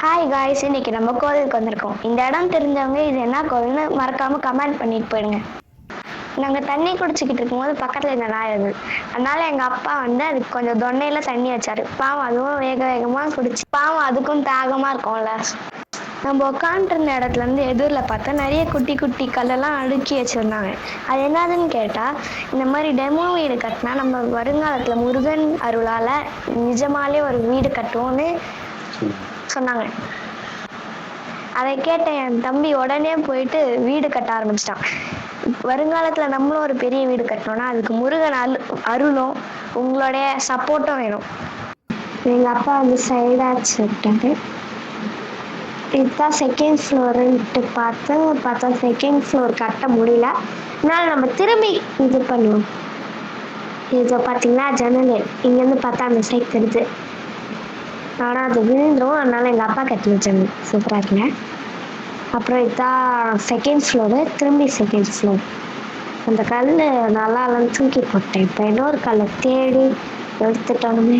Hi guys, இன்னைக்கு நம்ம கோவிலுக்கு வந்திருக்கோம். இந்த இடம் தெரிஞ்சவங்க இது என்ன கோவில்னு மறக்காம கமெண்ட் பண்ணிட்டு போயிடுங்க. நாங்கள் தண்ணி குடிச்சிக்கிட்டு இருக்கும்போது பக்கத்தில் இந்த நாய் இருந்தது. அதனால எங்கள் அப்பா அதுக்கு கொஞ்சம் தொன்னையில் தண்ணி வச்சாரு. பாவம் அதுவும் வேக வேகமாக குடிச்சு, பாவம் அதுக்கும் தாகமாக இருக்கும்ல. நம்ம உட்காந்துருந்த இடத்துல இருந்து எதிரில் பார்த்தா நிறைய குட்டி குட்டி கல்லெல்லாம் அடுக்கி வச்சுருந்தாங்க. அது என்னதுன்னு கேட்டால், இந்த மாதிரி டெமோ வீடு கட்டினா நம்ம வருங்காலத்தில் முருகன் அருளால் நிஜமாலே ஒரு வீடு கட்டுவோன்னு சொன்னாங்க. அதை கேட்ட என் தம்பி உடனே போயிட்டு வீடு கட்ட ஆரம்பிச்சிட்டான். வருங்காலத்துல நம்மளும் ஒரு பெரிய வீடு கட்டணும்னா அதுக்கு முருகன் அருளும் உங்களுடைய சப்போர்ட்டும் வேணும். எங்க அப்பா சைடா வச்சுட்டாரு. இதுதான் செகண்ட் ஃப்ளோர்ன்ட்டு பார்த்தா செகண்ட் ஃப்ளோர் கட்ட முடியல. அதனால நம்ம திரும்பி இது பண்ணுவோம். இதை பார்த்தீங்கன்னா ஜன்னல் இங்கேருந்து பார்த்தா அந்த சைட் தெரியுது. ஆனால் அது விழுந்துடும். அதனால எங்கள் அப்பா கட்டி வச்சாங்க. சூப்பராக இருக்குங்க. அப்புறம் இதுதான் செகண்ட் ஃப்ளோரு. திரும்பி செகண்ட் ஃப்ளோர். அந்த கல் நல்லா தூக்கி போட்டேன். இப்போ இன்னொரு கல்லை தேடி எடுத்துட்டோமே.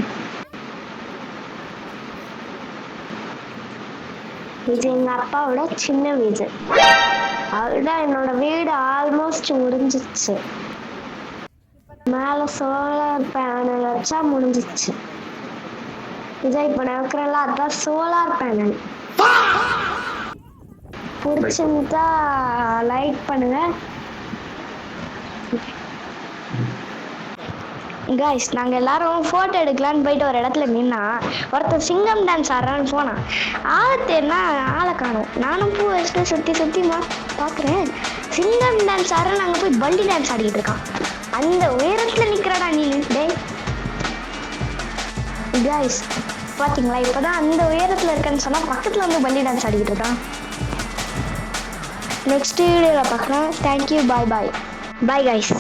இது எங்கள் அப்பாவோட சின்ன வீடு. அதுதான் என்னோட வீடு ஆல்மோஸ்ட் முடிஞ்சிச்சு. மேலே சோலார் பேனல் வச்சா முடிஞ்சிச்சு. இதை இப்போ நான் வைக்கிறேன்ல, அதுதான் சோலார் பேனல். பிடிச்சிருந்தா லைக் பண்ணுங்க கைஸ். நாங்கள் எல்லாரும் ஃபோட்டோ எடுக்கலான்னு போயிட்டு ஒரு இடத்துல நின்னா ஒருத்தர் சிங்கம் டான்ஸ் ஆடுறான்னு போனான். ஆளத்தேன்னா ஆளை காணும். நானும் பூ வச்சுட்டு சுற்றி சுற்றி பார்க்குறேன். சிங்கம் டான்ஸ் ஆடுறேன். நாங்கள் போய் பல்லி டான்ஸ் ஆடிக்கிட்டு இருக்கான். அந்த உயரத்தில் நிற்கிறாடா நீ. டே கைஸ் பார்த்தீங்களா, இப்போதான் அந்த உயரத்தில் இருக்கேன்னு சொன்னால் பக்கத்தில் வந்து பல்லி டான்ஸ் ஆடிக்கிட்டு இருக்கான். நெக்ஸ்ட் வீடியோவில் பார்க்குறேன். தேங்க்யூ. பாய் பாய் பாய் கைஸ்.